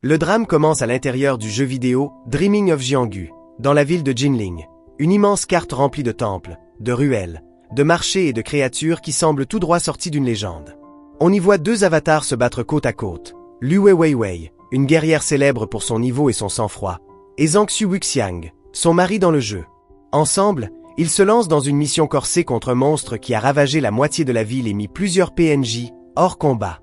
Le drame commence à l'intérieur du jeu vidéo Dreaming of Jianghu, dans la ville de Jinling. Une immense carte remplie de temples, de ruelles, de marchés et de créatures qui semblent tout droit sorties d'une légende. On y voit deux avatars se battre côte à côte. Lu Weiwei, une guerrière célèbre pour son niveau et son sang-froid, et Zhangxu Wuxiang, son mari dans le jeu. Ensemble, ils se lancent dans une mission corsée contre un monstre qui a ravagé la moitié de la ville et mis plusieurs PNJ hors combat.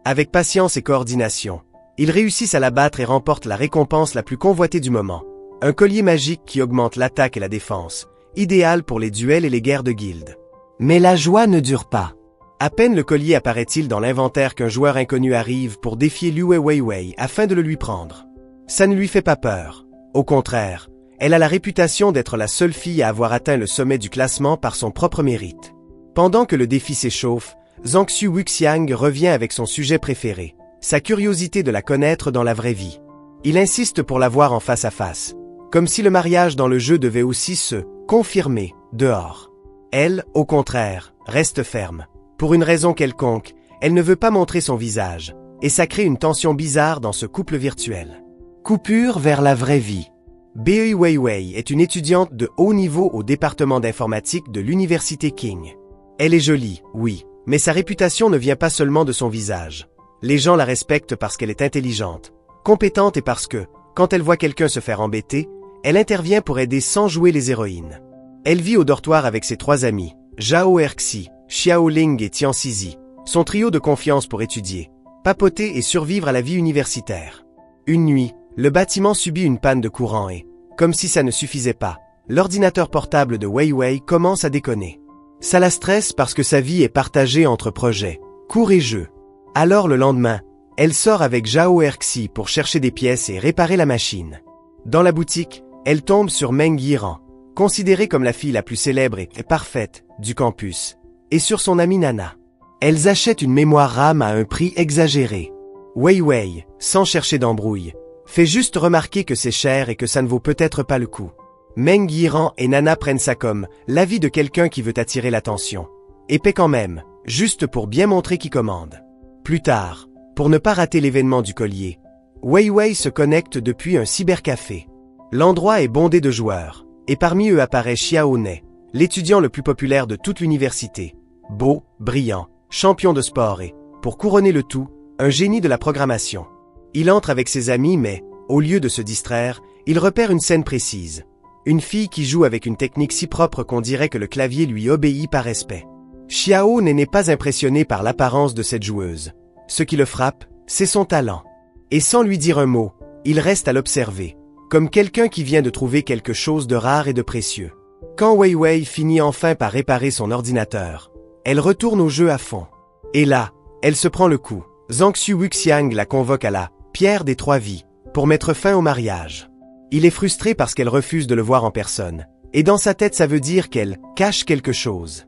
Avec patience et coordination, ils réussissent à l'abattre et remportent la récompense la plus convoitée du moment. Un collier magique qui augmente l'attaque et la défense, idéal pour les duels et les guerres de guildes. Mais la joie ne dure pas. À peine le collier apparaît-il dans l'inventaire qu'un joueur inconnu arrive pour défier Lu Weiwei afin de le lui prendre. Ça ne lui fait pas peur. Au contraire, elle a la réputation d'être la seule fille à avoir atteint le sommet du classement par son propre mérite. Pendant que le défi s'échauffe, Zhangxu Wuxiang revient avec son sujet préféré, sa curiosité de la connaître dans la vraie vie. Il insiste pour la voir en face à face, comme si le mariage dans le jeu devait aussi se confirmer dehors. Elle, au contraire, reste ferme. Pour une raison quelconque, elle ne veut pas montrer son visage, et ça crée une tension bizarre dans ce couple virtuel. Coupure vers la vraie vie. Bei Weiwei est une étudiante de haut niveau au département d'informatique de l'université King. Elle est jolie, oui, mais sa réputation ne vient pas seulement de son visage. Les gens la respectent parce qu'elle est intelligente, compétente et parce que, quand elle voit quelqu'un se faire embêter, elle intervient pour aider sans jouer les héroïnes. Elle vit au dortoir avec ses trois amis, Zhao Erxi, Xiao Ling et Tian Zizi, son trio de confiance pour étudier, papoter et survivre à la vie universitaire. Une nuit, le bâtiment subit une panne de courant et, comme si ça ne suffisait pas, l'ordinateur portable de Weiwei commence à déconner. Ça la stresse parce que sa vie est partagée entre projets, cours et jeux. Alors le lendemain, elle sort avec Zhao Erxi pour chercher des pièces et réparer la machine. Dans la boutique, elle tombe sur Meng Yiran, considérée comme la fille la plus célèbre et parfaite du campus, et sur son amie Nana. Elles achètent une mémoire RAM à un prix exagéré. Weiwei, sans chercher d'embrouille, fait juste remarquer que c'est cher et que ça ne vaut peut-être pas le coup. Meng Yiran et Nana prennent ça comme l'avis de quelqu'un qui veut attirer l'attention, et paie quand même, juste pour bien montrer qui commande. Plus tard, pour ne pas rater l'événement du collier, Weiwei se connecte depuis un cybercafé. L'endroit est bondé de joueurs, et parmi eux apparaît Xiao Ne, l'étudiant le plus populaire de toute l'université. Beau, brillant, champion de sport et, pour couronner le tout, un génie de la programmation. Il entre avec ses amis mais, au lieu de se distraire, il repère une scène précise. Une fille qui joue avec une technique si propre qu'on dirait que le clavier lui obéit par respect. Xiao n'est pas impressionné par l'apparence de cette joueuse. Ce qui le frappe, c'est son talent. Et sans lui dire un mot, il reste à l'observer, comme quelqu'un qui vient de trouver quelque chose de rare et de précieux. Quand Weiwei finit enfin par réparer son ordinateur, elle retourne au jeu à fond. Et là, elle se prend le coup. Zhangxu Wuxiang la convoque à la Pierre des Trois Vies pour mettre fin au mariage. Il est frustré parce qu'elle refuse de le voir en personne, et dans sa tête ça veut dire qu'elle cache quelque chose.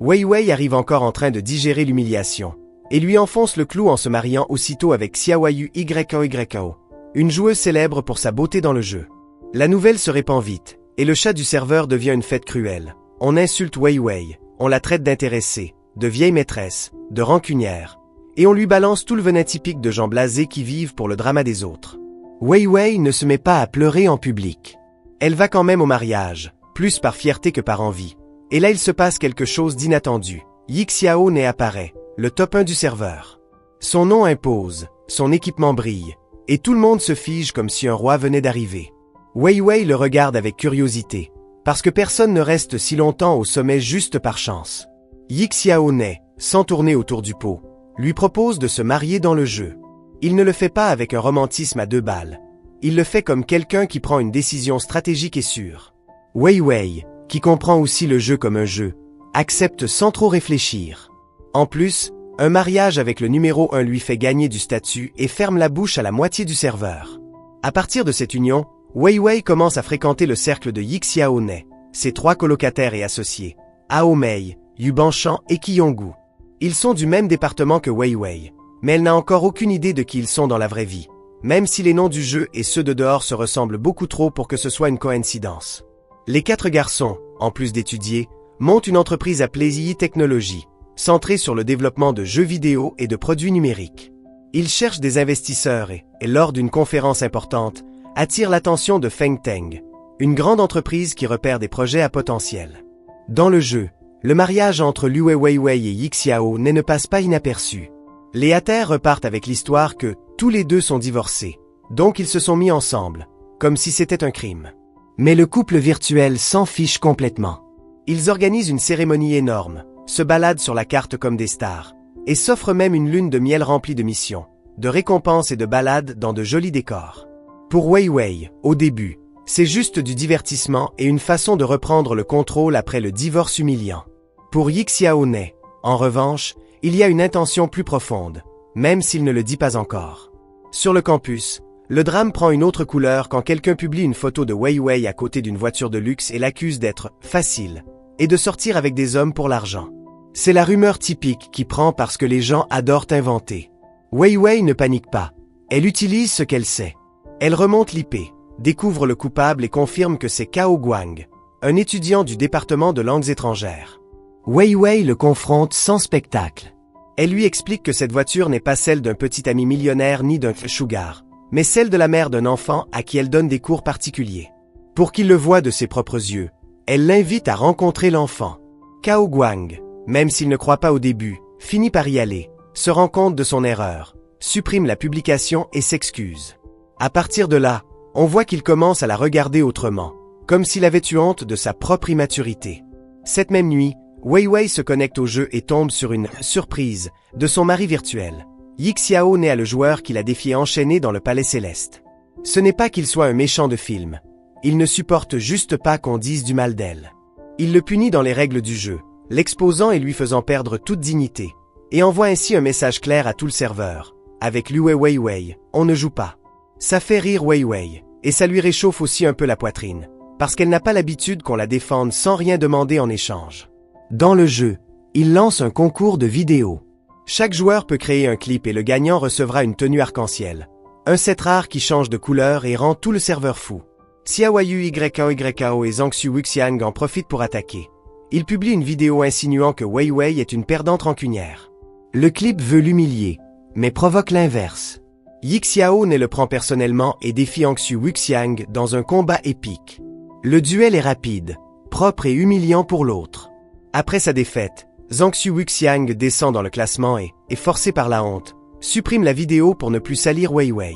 Weiwei arrive encore en train de digérer l'humiliation, et lui enfonce le clou en se mariant aussitôt avec Xiaoyu Yao, une joueuse célèbre pour sa beauté dans le jeu. La nouvelle se répand vite, et le chat du serveur devient une fête cruelle. On insulte Weiwei, on la traite d'intéressée, de vieille maîtresse, de rancunière, et on lui balance tout le venin typique de gens blasés qui vivent pour le drama des autres. Weiwei ne se met pas à pleurer en public. Elle va quand même au mariage, plus par fierté que par envie. Et là il se passe quelque chose d'inattendu. Yixiao Ne apparaît, le top 1 du serveur. Son nom impose, son équipement brille, et tout le monde se fige comme si un roi venait d'arriver. Weiwei le regarde avec curiosité, parce que personne ne reste si longtemps au sommet juste par chance. Yixiao Ne, sans tourner autour du pot, lui propose de se marier dans le jeu. Il ne le fait pas avec un romantisme à deux balles. Il le fait comme quelqu'un qui prend une décision stratégique et sûre. Weiwei, qui comprend aussi le jeu comme un jeu, accepte sans trop réfléchir. En plus, un mariage avec le numéro 1 lui fait gagner du statut et ferme la bouche à la moitié du serveur. À partir de cette union, Weiwei commence à fréquenter le cercle de Yixiao Ne, ses trois colocataires et associés, Aomei, Yu Banshan et Qiyonggu. Ils sont du même département que Weiwei, mais elle n'a encore aucune idée de qui ils sont dans la vraie vie, même si les noms du jeu et ceux de dehors se ressemblent beaucoup trop pour que ce soit une coïncidence. Les quatre garçons, en plus d'étudier, montent une entreprise appelée Yi Technology, centrée sur le développement de jeux vidéo et de produits numériques. Il cherche des investisseurs et lors d'une conférence importante, attire l'attention de Feng Teng, une grande entreprise qui repère des projets à potentiel. Dans le jeu, le mariage entre Liu Weiwei et Yi Xiao ne passe pas inaperçu. Les hatters repartent avec l'histoire que tous les deux sont divorcés, donc ils se sont mis ensemble, comme si c'était un crime. Mais le couple virtuel s'en fiche complètement. Ils organisent une cérémonie énorme, se baladent sur la carte comme des stars, et s'offrent même une lune de miel remplie de missions, de récompenses et de balades dans de jolis décors. Pour Weiwei, au début, c'est juste du divertissement et une façon de reprendre le contrôle après le divorce humiliant. Pour Yi Xiaoné, en revanche, il y a une intention plus profonde, même s'il ne le dit pas encore. Sur le campus, le drame prend une autre couleur quand quelqu'un publie une photo de Weiwei à côté d'une voiture de luxe et l'accuse d'être « facile » et de sortir avec des hommes pour l'argent. C'est la rumeur typique qui prend parce que les gens adorent inventer. Weiwei ne panique pas. Elle utilise ce qu'elle sait. Elle remonte l'IP, découvre le coupable et confirme que c'est Cao Guang, un étudiant du département de langues étrangères. Weiwei le confronte sans spectacle. Elle lui explique que cette voiture n'est pas celle d'un petit ami millionnaire ni d'un sugar, mais celle de la mère d'un enfant à qui elle donne des cours particuliers. Pour qu'il le voie de ses propres yeux, elle l'invite à rencontrer l'enfant. Cao Guang, même s'il ne croit pas au début, finit par y aller, se rend compte de son erreur, supprime la publication et s'excuse. À partir de là, on voit qu'il commence à la regarder autrement, comme s'il avait eu honte de sa propre immaturité. Cette même nuit, Weiwei se connecte au jeu et tombe sur une « surprise » de son mari virtuel. Yi Xiao naît à le joueur qui l'a défié enchaîné dans le palais céleste. Ce n'est pas qu'il soit un méchant de film. Il ne supporte juste pas qu'on dise du mal d'elle. Il le punit dans les règles du jeu, l'exposant et lui faisant perdre toute dignité, et envoie ainsi un message clair à tout le serveur. Avec Liu Weiwei, on ne joue pas. Ça fait rire Weiwei, et ça lui réchauffe aussi un peu la poitrine, parce qu'elle n'a pas l'habitude qu'on la défende sans rien demander en échange. Dans le jeu, il lance un concours de vidéos. Chaque joueur peut créer un clip et le gagnant recevra une tenue arc-en-ciel. Un set rare qui change de couleur et rend tout le serveur fou. Xiaoyu YKO et Zhangxu Wuxiang en profitent pour attaquer. Il publie une vidéo insinuant que Weiwei est une perdante rancunière. Le clip veut l'humilier, mais provoque l'inverse. Yi Xiao ne le prend personnellement et défie Zhangxu Wuxiang dans un combat épique. Le duel est rapide, propre et humiliant pour l'autre. Après sa défaite, Zhangxu Wuxiang descend dans le classement et, forcé par la honte, supprime la vidéo pour ne plus salir Weiwei.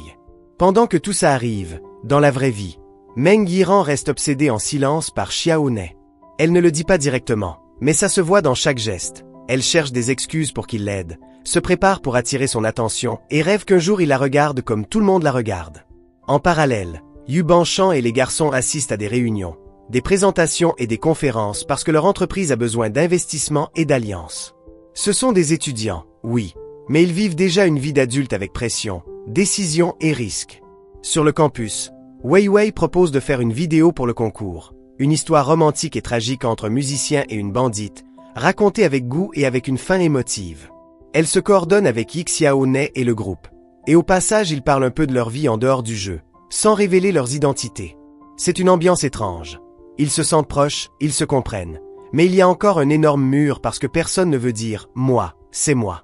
Pendant que tout ça arrive, dans la vraie vie, Meng Yiran reste obsédée en silence par Xiaoné. Elle ne le dit pas directement, mais ça se voit dans chaque geste. Elle cherche des excuses pour qu'il l'aide, se prépare pour attirer son attention et rêve qu'un jour il la regarde comme tout le monde la regarde. En parallèle, Yu Banshan et les garçons assistent à des réunions, des présentations et des conférences parce que leur entreprise a besoin d'investissement et d'alliances. Ce sont des étudiants, oui, mais ils vivent déjà une vie d'adulte avec pression, décision et risques. Sur le campus, Weiwei propose de faire une vidéo pour le concours, une histoire romantique et tragique entre un musicien et une bandite, racontée avec goût et avec une fin émotive. Elle se coordonne avec Yi Xiaoné et le groupe, et au passage ils parlent un peu de leur vie en dehors du jeu, sans révéler leurs identités. C'est une ambiance étrange. Ils se sentent proches, ils se comprennent. Mais il y a encore un énorme mur parce que personne ne veut dire « moi, c'est moi ».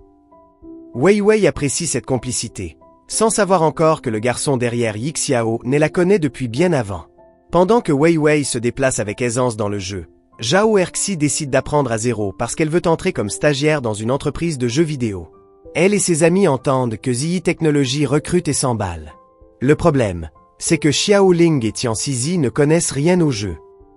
Weiwei apprécie cette complicité, sans savoir encore que le garçon derrière Yi Xiao ne la connaît depuis bien avant. Pendant que Weiwei se déplace avec aisance dans le jeu, Zhao Erxi décide d'apprendre à zéro parce qu'elle veut entrer comme stagiaire dans une entreprise de jeux vidéo. Elle et ses amis entendent que Ziyi Technologies recrute et s'emballe. Le problème, c'est que Xiaoling et Tianxizi ne connaissent rien au jeu.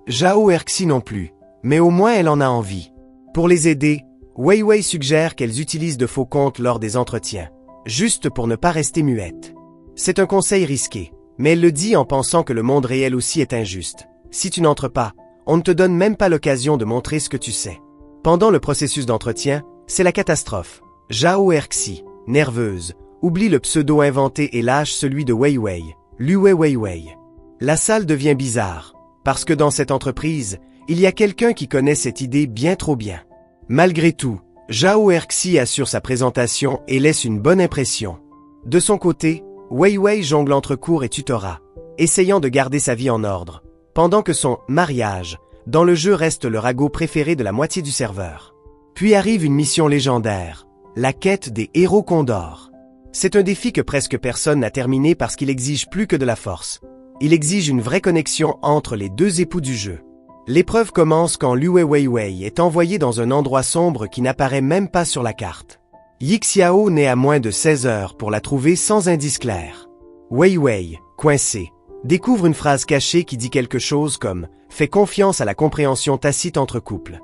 Zhao Erxi non plus, mais au moins elle en a envie. Pour les aider, Weiwei suggère qu'elles utilisent de faux comptes lors des entretiens, juste pour ne pas rester muettes. C'est un conseil risqué, mais elle le dit en pensant que le monde réel aussi est injuste. Si tu n'entres pas, on ne te donne même pas l'occasion de montrer ce que tu sais. Pendant le processus d'entretien, c'est la catastrophe. Zhao Erxi, nerveuse, oublie le pseudo inventé et lâche celui de Weiwei, Liu Weiwei. La salle devient bizarre, parce que dans cette entreprise, il y a quelqu'un qui connaît cette idée bien trop bien. Malgré tout, Zhao Erxi assure sa présentation et laisse une bonne impression. De son côté, Weiwei jongle entre cours et tutorat, essayant de garder sa vie en ordre, pendant que son « mariage » dans le jeu reste le ragot préféré de la moitié du serveur. Puis arrive une mission légendaire, la quête des héros Condor. C'est un défi que presque personne n'a terminé parce qu'il exige plus que de la force. Il exige une vraie connexion entre les deux époux du jeu. L'épreuve commence quand Liu Weiwei est envoyé dans un endroit sombre qui n'apparaît même pas sur la carte. Yixiao n'est à moins de 16 heures pour la trouver sans indice clair. Weiwei, coincé, découvre une phrase cachée qui dit quelque chose comme « Fais confiance à la compréhension tacite entre couples ».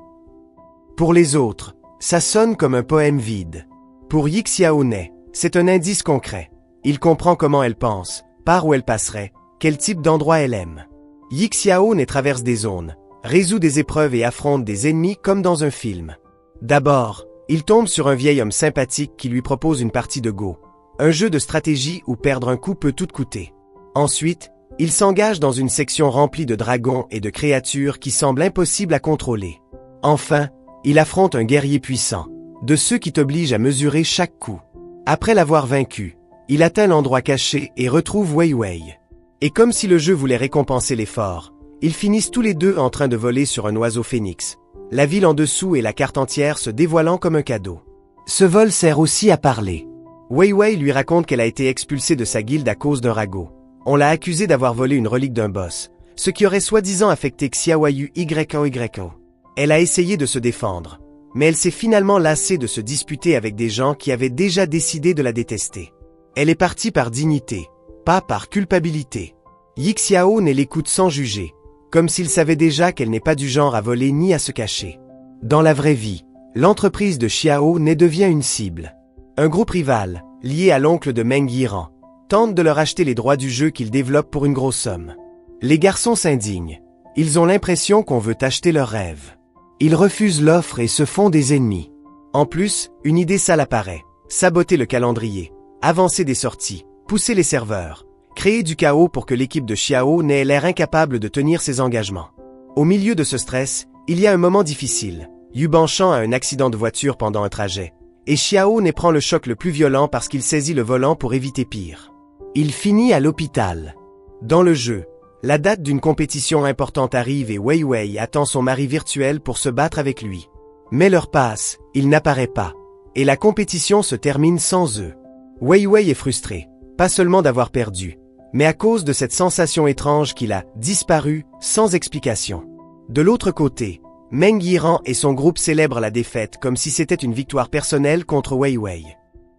Pour les autres, ça sonne comme un poème vide. Pour Yixiao Nei, c'est un indice concret. Il comprend comment elle pense, par où elle passerait, quel type d'endroit elle aime. Yixiao Nei traverse des zones, résout des épreuves et affronte des ennemis comme dans un film. D'abord, il tombe sur un vieil homme sympathique qui lui propose une partie de Go, un jeu de stratégie où perdre un coup peut tout coûter. Ensuite, il s'engage dans une section remplie de dragons et de créatures qui semblent impossibles à contrôler. Enfin, il affronte un guerrier puissant, de ceux qui t'obligent à mesurer chaque coup. Après l'avoir vaincu, il atteint l'endroit caché et retrouve Weiwei. Et comme si le jeu voulait récompenser l'effort, ils finissent tous les deux en train de voler sur un oiseau phénix, la ville en dessous et la carte entière se dévoilant comme un cadeau. Ce vol sert aussi à parler. Weiwei lui raconte qu'elle a été expulsée de sa guilde à cause d'un ragot. On l'a accusée d'avoir volé une relique d'un boss, ce qui aurait soi-disant affecté Xiaoyu YO. Elle a essayé de se défendre, mais elle s'est finalement lassée de se disputer avec des gens qui avaient déjà décidé de la détester. Elle est partie par dignité, pas par culpabilité. Yixiao Nei l'écoute sans juger, comme s'il savait déjà qu'elle n'est pas du genre à voler ni à se cacher. Dans la vraie vie, l'entreprise de Xiao Nei devient une cible. Un groupe rival, lié à l'oncle de Meng Yiran, tente de leur acheter les droits du jeu qu'ils développent pour une grosse somme. Les garçons s'indignent. Ils ont l'impression qu'on veut acheter leurs rêves. Ils refusent l'offre et se font des ennemis. En plus, une idée sale apparaît. Saboter le calendrier, avancer des sorties, pousser les serveurs, créer du chaos pour que l'équipe de Xiao n'ait l'air incapable de tenir ses engagements. Au milieu de ce stress, il y a un moment difficile. Yu Banshan a un accident de voiture pendant un trajet, et Xiao Nei prend le choc le plus violent parce qu'il saisit le volant pour éviter pire. Il finit à l'hôpital. Dans le jeu, la date d'une compétition importante arrive et Weiwei attend son mari virtuel pour se battre avec lui. Mais l'heure passe, il n'apparaît pas, et la compétition se termine sans eux. Weiwei est frustré, pas seulement d'avoir perdu, mais à cause de cette sensation étrange qu'il a disparu sans explication. De l'autre côté, Meng Yiran et son groupe célèbrent la défaite comme si c'était une victoire personnelle contre Weiwei.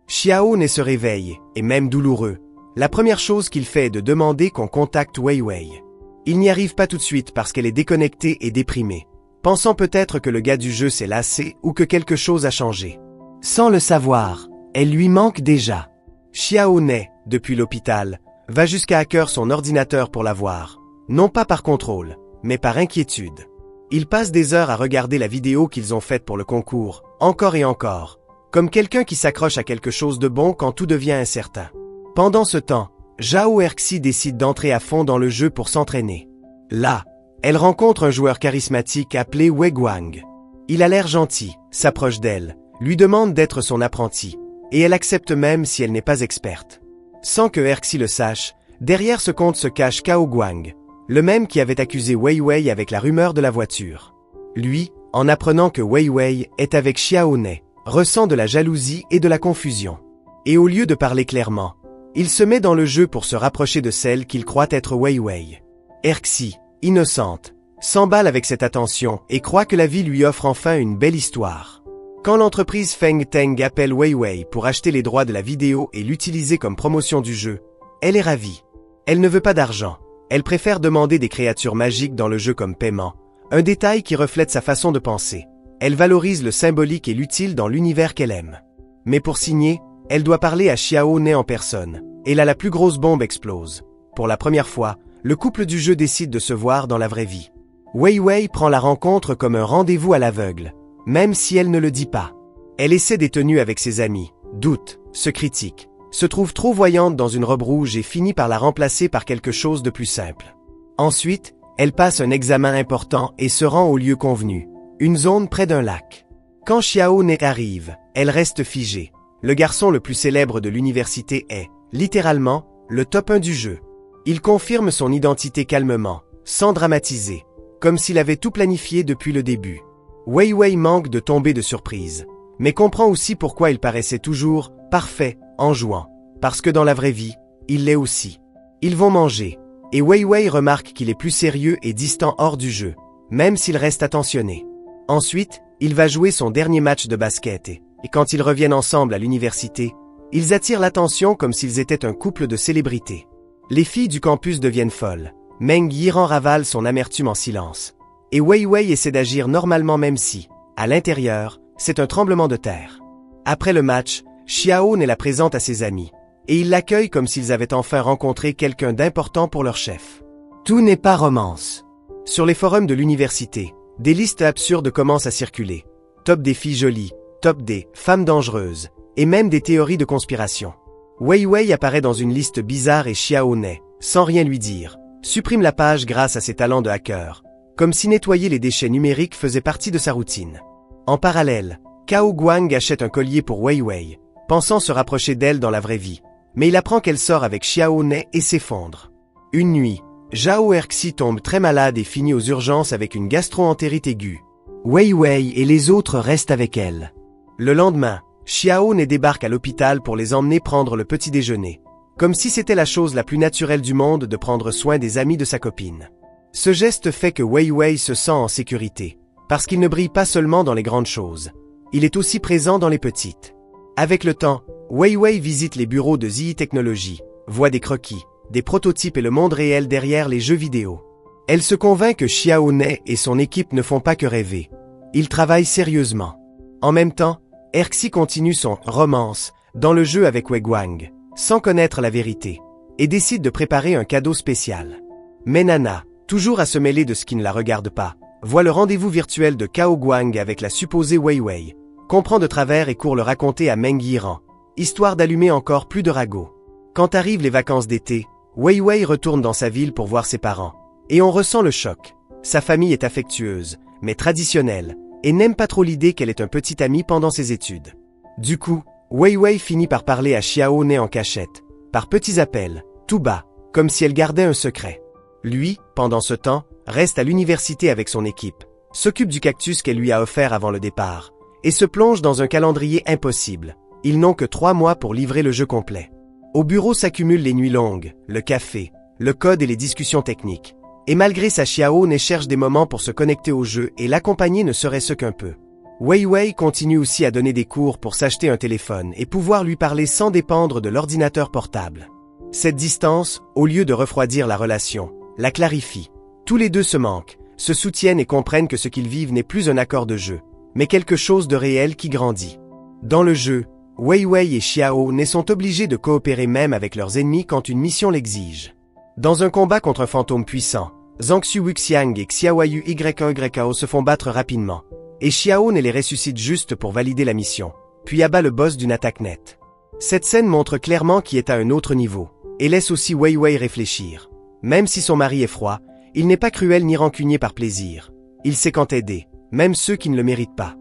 Xiao Nei se réveille, et même douloureux. La première chose qu'il fait est de demander qu'on contacte Weiwei. Il n'y arrive pas tout de suite parce qu'elle est déconnectée et déprimée, pensant peut-être que le gars du jeu s'est lassé ou que quelque chose a changé. Sans le savoir, elle lui manque déjà. Xiao Nei, depuis l'hôpital, va jusqu'à hacker son ordinateur pour la voir, non pas par contrôle, mais par inquiétude. Il passe des heures à regarder la vidéo qu'ils ont faite pour le concours, encore et encore, comme quelqu'un qui s'accroche à quelque chose de bon quand tout devient incertain. Pendant ce temps, Zhao Erxi décide d'entrer à fond dans le jeu pour s'entraîner. Là, elle rencontre un joueur charismatique appelé Wei Guang. Il a l'air gentil, s'approche d'elle, lui demande d'être son apprenti, et elle accepte même si elle n'est pas experte. Sans que Erxi le sache, derrière ce compte se cache Cao Guang, le même qui avait accusé Weiwei avec la rumeur de la voiture. Lui, en apprenant que Weiwei est avec Xiao Nei, ressent de la jalousie et de la confusion. Et au lieu de parler clairement, il se met dans le jeu pour se rapprocher de celle qu'il croit être Weiwei. Erxi, innocente, s'emballe avec cette attention et croit que la vie lui offre enfin une belle histoire. Quand l'entreprise Feng Teng appelle Weiwei pour acheter les droits de la vidéo et l'utiliser comme promotion du jeu, elle est ravie. Elle ne veut pas d'argent, elle préfère demander des créatures magiques dans le jeu comme paiement, un détail qui reflète sa façon de penser. Elle valorise le symbolique et l'utile dans l'univers qu'elle aime. Mais pour signer, elle doit parler à Xiao Nei en personne, et là la plus grosse bombe explose. Pour la première fois, le couple du jeu décide de se voir dans la vraie vie. Weiwei prend la rencontre comme un rendez-vous à l'aveugle, même si elle ne le dit pas. Elle essaie des tenues avec ses amis, doute, se critique, se trouve trop voyante dans une robe rouge et finit par la remplacer par quelque chose de plus simple. Ensuite, elle passe un examen important et se rend au lieu convenu, une zone près d'un lac. Quand Xiao Nei arrive, elle reste figée. Le garçon le plus célèbre de l'université est, littéralement, le top 1 du jeu. Il confirme son identité calmement, sans dramatiser, comme s'il avait tout planifié depuis le début. Weiwei manque de tomber de surprise, mais comprend aussi pourquoi il paraissait toujours parfait en jouant. Parce que dans la vraie vie, il l'est aussi. Ils vont manger, et Wei Wei remarque qu'il est plus sérieux et distant hors du jeu, même s'il reste attentionné. Ensuite, il va jouer son dernier match de basket et quand ils reviennent ensemble à l'université, ils attirent l'attention comme s'ils étaient un couple de célébrités. Les filles du campus deviennent folles. Meng Yiran ravale son amertume en silence. Et Wei Wei essaie d'agir normalement même si, à l'intérieur, c'est un tremblement de terre. Après le match, Xiaohong la présente à ses amis, et ils l'accueillent comme s'ils avaient enfin rencontré quelqu'un d'important pour leur chef. Tout n'est pas romance. Sur les forums de l'université, des listes absurdes commencent à circuler. Top des filles jolies, top des femmes dangereuses, et même des théories de conspiration. Wei Wei apparaît dans une liste bizarre et Xiaohong, sans rien lui dire, supprime la page grâce à ses talents de hacker, comme si nettoyer les déchets numériques faisait partie de sa routine. En parallèle, Cao Guang achète un collier pour Wei Wei, pensant se rapprocher d'elle dans la vraie vie, mais il apprend qu'elle sort avec Xiaohong et s'effondre. Une nuit, Zhao Erxi tombe très malade et finit aux urgences avec une gastro-entérite aiguë. Wei Wei et les autres restent avec elle. Le lendemain, Xiaohong débarque à l'hôpital pour les emmener prendre le petit déjeuner, comme si c'était la chose la plus naturelle du monde de prendre soin des amis de sa copine. Ce geste fait que Wei Wei se sent en sécurité, parce qu'il ne brille pas seulement dans les grandes choses, il est aussi présent dans les petites. Avec le temps, Wei Wei visite les bureaux de ZI Technologies, voit des croquis, des prototypes et le monde réel derrière les jeux vidéo. Elle se convainc que Xiaohong et son équipe ne font pas que rêver. Ils travaillent sérieusement. En même temps, Erxi continue son « romance » dans le jeu avec Wei Guang, sans connaître la vérité, et décide de préparer un cadeau spécial. Mais Nana, toujours à se mêler de ce qui ne la regarde pas, voit le rendez-vous virtuel de Cao Guang avec la supposée Wei Wei, comprend de travers et court le raconter à Meng Yiran, histoire d'allumer encore plus de ragots. Quand arrivent les vacances d'été, Wei Wei retourne dans sa ville pour voir ses parents, et on ressent le choc. Sa famille est affectueuse, mais traditionnelle, et n'aime pas trop l'idée qu'elle ait un petit ami pendant ses études. Du coup, Wei Wei finit par parler à Xiaohong en cachette, par petits appels, tout bas, comme si elle gardait un secret. Lui, pendant ce temps, reste à l'université avec son équipe, s'occupe du cactus qu'elle lui a offert avant le départ, et se plonge dans un calendrier impossible. Ils n'ont que 3 mois pour livrer le jeu complet. Au bureau s'accumulent les nuits longues, le café, le code et les discussions techniques. Et malgré sa Xiaohong cherche des moments pour se connecter au jeu et l'accompagner ne serait-ce qu'un peu. Wei Wei continue aussi à donner des cours pour s'acheter un téléphone et pouvoir lui parler sans dépendre de l'ordinateur portable. Cette distance, au lieu de refroidir la relation, la clarifie. Tous les deux se manquent, se soutiennent et comprennent que ce qu'ils vivent n'est plus un accord de jeu, mais quelque chose de réel qui grandit. Dans le jeu, Wei Wei et Xiaohong sont obligés de coopérer même avec leurs ennemis quand une mission l'exige. Dans un combat contre un fantôme puissant, Zhangxu Wuxiang et Xiaoyu YKO se font battre rapidement, et Xiaohong les ressuscite juste pour valider la mission, puis abat le boss d'une attaque nette. Cette scène montre clairement qu'il est à un autre niveau, et laisse aussi Wei Wei réfléchir. Même si son mari est froid, il n'est pas cruel ni rancunier par plaisir. Il sait quand aider, même ceux qui ne le méritent pas.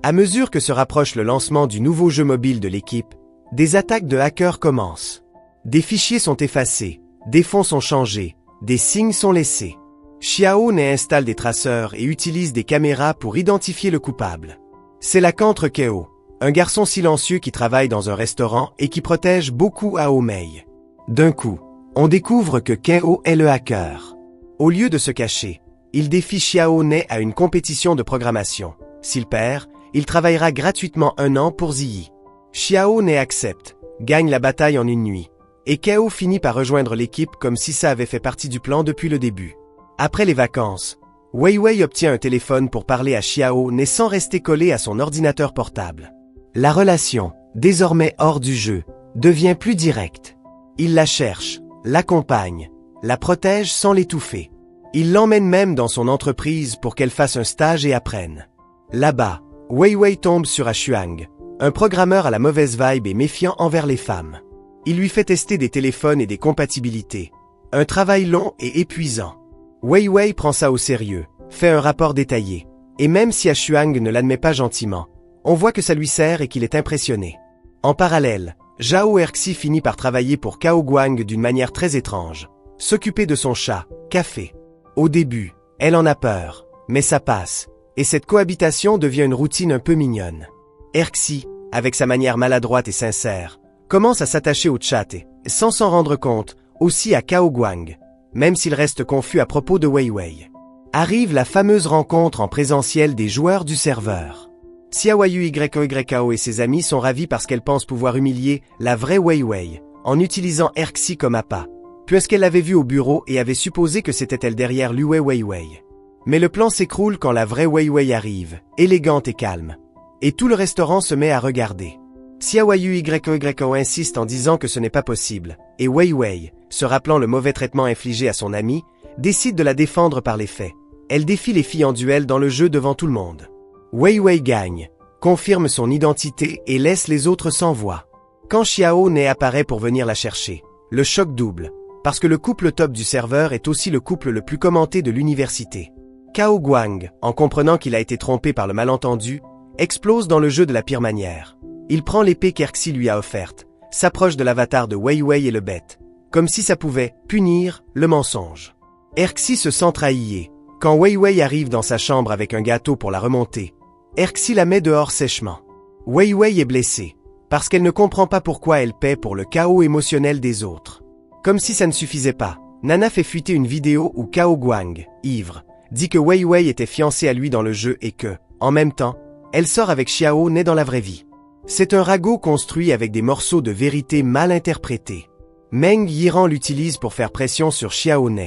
À mesure que se rapproche le lancement du nouveau jeu mobile de l'équipe, des attaques de hackers commencent. Des fichiers sont effacés, des fonds sont changés, des signes sont laissés. Xiaohong installe des traceurs et utilise des caméras pour identifier le coupable. C'est la cancre Keo, un garçon silencieux qui travaille dans un restaurant et qui protège beaucoup Hao Mei. D'un coup, on découvre que Keo est le hacker. Au lieu de se cacher, il défie Xiaohong à une compétition de programmation. S'il perd, il travaillera gratuitement 1 an pour Ziyi. Xiaohong accepte, gagne la bataille en une nuit, et Keo finit par rejoindre l'équipe comme si ça avait fait partie du plan depuis le début. Après les vacances, Wei Wei obtient un téléphone pour parler à Xiaohong sans rester collé à son ordinateur portable. La relation, désormais hors du jeu, devient plus directe. Il la cherche, l'accompagne, la protège sans l'étouffer. Il l'emmène même dans son entreprise pour qu'elle fasse un stage et apprenne. Là-bas, Wei Wei tombe sur Ashuang, un programmeur à la mauvaise vibe et méfiant envers les femmes. Il lui fait tester des téléphones et des compatibilités. Un travail long et épuisant. Wei Wei prend ça au sérieux, fait un rapport détaillé. Et même si Ashuang ne l'admet pas gentiment, on voit que ça lui sert et qu'il est impressionné. En parallèle, Zhao Erxi finit par travailler pour Cao Guang d'une manière très étrange. S'occuper de son chat, Café. Au début, elle en a peur, mais ça passe, et cette cohabitation devient une routine un peu mignonne. Erxi, avec sa manière maladroite et sincère, commence à s'attacher au chat et, sans s'en rendre compte, aussi à Cao Guang, même s'il reste confus à propos de Wei Wei. Arrive la fameuse rencontre en présentiel des joueurs du serveur. Xiao Yao et ses amis sont ravis parce qu'elle pense pouvoir humilier la vraie Wei Wei, en utilisant Erxi comme appât, puisqu'elle l'avait vue au bureau et avait supposé que c'était elle derrière Lue Wei Wei. Mais le plan s'écroule quand la vraie Wei Wei arrive, élégante et calme. Et tout le restaurant se met à regarder. Xiao Yao insiste en disant que ce n'est pas possible, et Wei Wei, se rappelant le mauvais traitement infligé à son ami, décide de la défendre par les faits. Elle défie les filles en duel dans le jeu devant tout le monde. Wei Wei gagne, confirme son identité et laisse les autres sans voix. Quand Xiao Ne apparaît pour venir la chercher, le choc double, parce que le couple top du serveur est aussi le couple le plus commenté de l'université. Cao Guang, en comprenant qu'il a été trompé par le malentendu, explose dans le jeu de la pire manière. Il prend l'épée qu'Erxi lui a offerte, s'approche de l'avatar de Wei Wei et le bête, comme si ça pouvait punir le mensonge. Erxi se sent trahi. Quand Wei Wei arrive dans sa chambre avec un gâteau pour la remonter, Erxi la met dehors sèchement. Wei Wei est blessée, parce qu'elle ne comprend pas pourquoi elle paie pour le chaos émotionnel des autres. Comme si ça ne suffisait pas, Nana fait fuiter une vidéo où Cao Guang, ivre, dit que Wei Wei était fiancée à lui dans le jeu et que, en même temps, elle sort avec Xiao Ne dans la vraie vie. C'est un ragot construit avec des morceaux de vérité mal interprétés. Meng Yiran l'utilise pour faire pression sur Xiao Ne,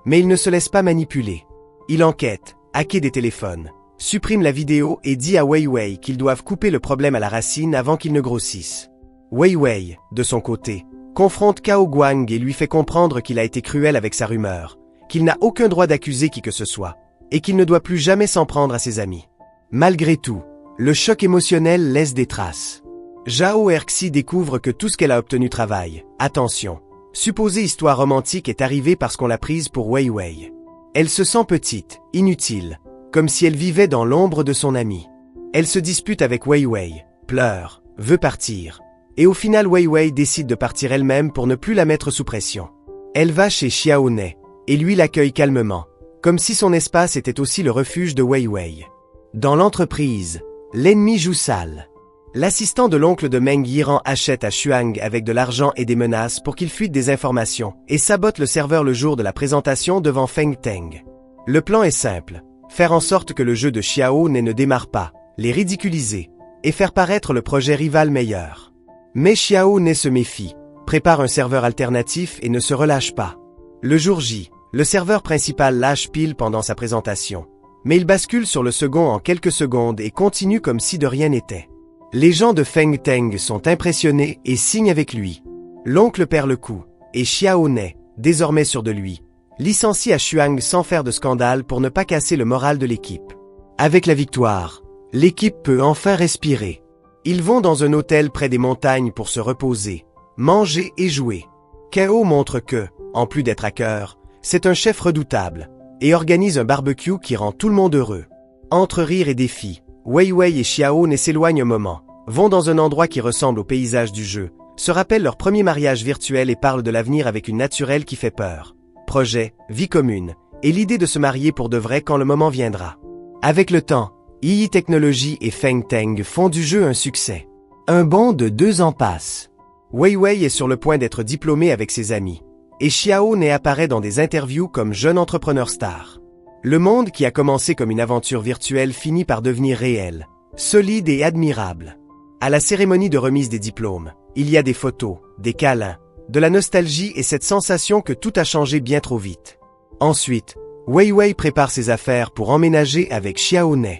mais il ne se laisse pas manipuler. Il enquête, hacker des téléphones, supprime la vidéo et dit à Wei Wei qu'ils doivent couper le problème à la racine avant qu'il ne grossisse. Wei Wei, de son côté, confronte Cao Guang et lui fait comprendre qu'il a été cruel avec sa rumeur, qu'il n'a aucun droit d'accuser qui que ce soit, et qu'il ne doit plus jamais s'en prendre à ses amis. Malgré tout, le choc émotionnel laisse des traces. Zhao Erxi découvre que tout ce qu'elle a obtenu travaille. Attention, supposée histoire romantique est arrivée parce qu'on l'a prise pour Wei Wei. Elle se sent petite, inutile, comme si elle vivait dans l'ombre de son ami. Elle se dispute avec Wei Wei, pleure, veut partir. Et au final Wei Wei décide de partir elle-même pour ne plus la mettre sous pression. Elle va chez Xiao Ne, et lui l'accueille calmement, comme si son espace était aussi le refuge de Wei Wei. Dans l'entreprise, l'ennemi joue sale. L'assistant de l'oncle de Meng Yiran achète à Xuang avec de l'argent et des menaces pour qu'il fuite des informations et sabote le serveur le jour de la présentation devant Feng Teng. Le plan est simple, faire en sorte que le jeu de Xiao Ne démarre pas, les ridiculiser, et faire paraître le projet rival meilleur. Mais Xiao Ne se méfie, prépare un serveur alternatif et ne se relâche pas. Le jour J, le serveur principal lâche pile pendant sa présentation, mais il bascule sur le second en quelques secondes et continue comme si de rien n'était. Les gens de Feng Teng sont impressionnés et signent avec lui. L'oncle perd le coup, et Xiao Ne, désormais sûr de lui, licencie à Xuang sans faire de scandale pour ne pas casser le moral de l'équipe. Avec la victoire, l'équipe peut enfin respirer. Ils vont dans un hôtel près des montagnes pour se reposer, manger et jouer. Cao montre que, en plus d'être hacker, c'est un chef redoutable, et organise un barbecue qui rend tout le monde heureux. Entre rire et défis, Wei Wei et Xiao Ne s'éloignent un moment, vont dans un endroit qui ressemble au paysage du jeu, se rappellent leur premier mariage virtuel et parlent de l'avenir avec une naturelle qui fait peur. Projet, vie commune, et l'idée de se marier pour de vrai quand le moment viendra. Avec le temps, Yi Technology et Feng Teng font du jeu un succès. Un bond de 2 ans passe. Wei Wei est sur le point d'être diplômé avec ses amis, et Xiao Ne apparaît dans des interviews comme jeune entrepreneur star. Le monde qui a commencé comme une aventure virtuelle finit par devenir réel, solide et admirable. À la cérémonie de remise des diplômes, il y a des photos, des câlins, de la nostalgie et cette sensation que tout a changé bien trop vite. Ensuite, Wei Wei prépare ses affaires pour emménager avec Xiao Ne.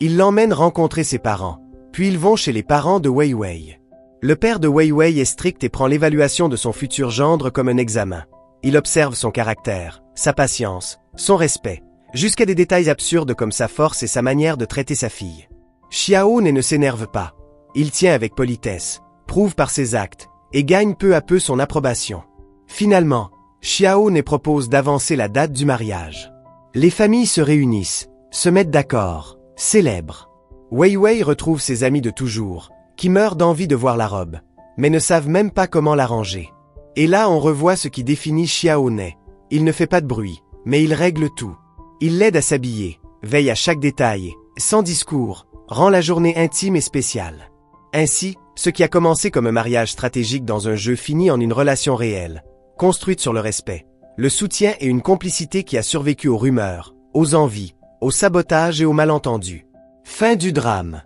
Il l'emmène rencontrer ses parents, puis ils vont chez les parents de Wei Wei. Le père de Wei Wei est strict et prend l'évaluation de son futur gendre comme un examen. Il observe son caractère, sa patience, son respect, jusqu'à des détails absurdes comme sa force et sa manière de traiter sa fille. Xiao Ne s'énerve pas. Il tient avec politesse, prouve par ses actes, et gagne peu à peu son approbation. Finalement, Xiao Ne propose d'avancer la date du mariage. Les familles se réunissent, se mettent d'accord, célèbrent. Wei Wei retrouve ses amis de toujours, qui meurent d'envie de voir la robe, mais ne savent même pas comment l'arranger. Et là on revoit ce qui définit Xiao Ne. Il ne fait pas de bruit, mais il règle tout. Il l'aide à s'habiller, veille à chaque détail, sans discours, rend la journée intime et spéciale. Ainsi, Ce qui a commencé comme un mariage stratégique dans un jeu finit en une relation réelle, construite sur le respect, le soutien et une complicité qui a survécu aux rumeurs, aux envies, au sabotage et aux malentendus. Fin du drame.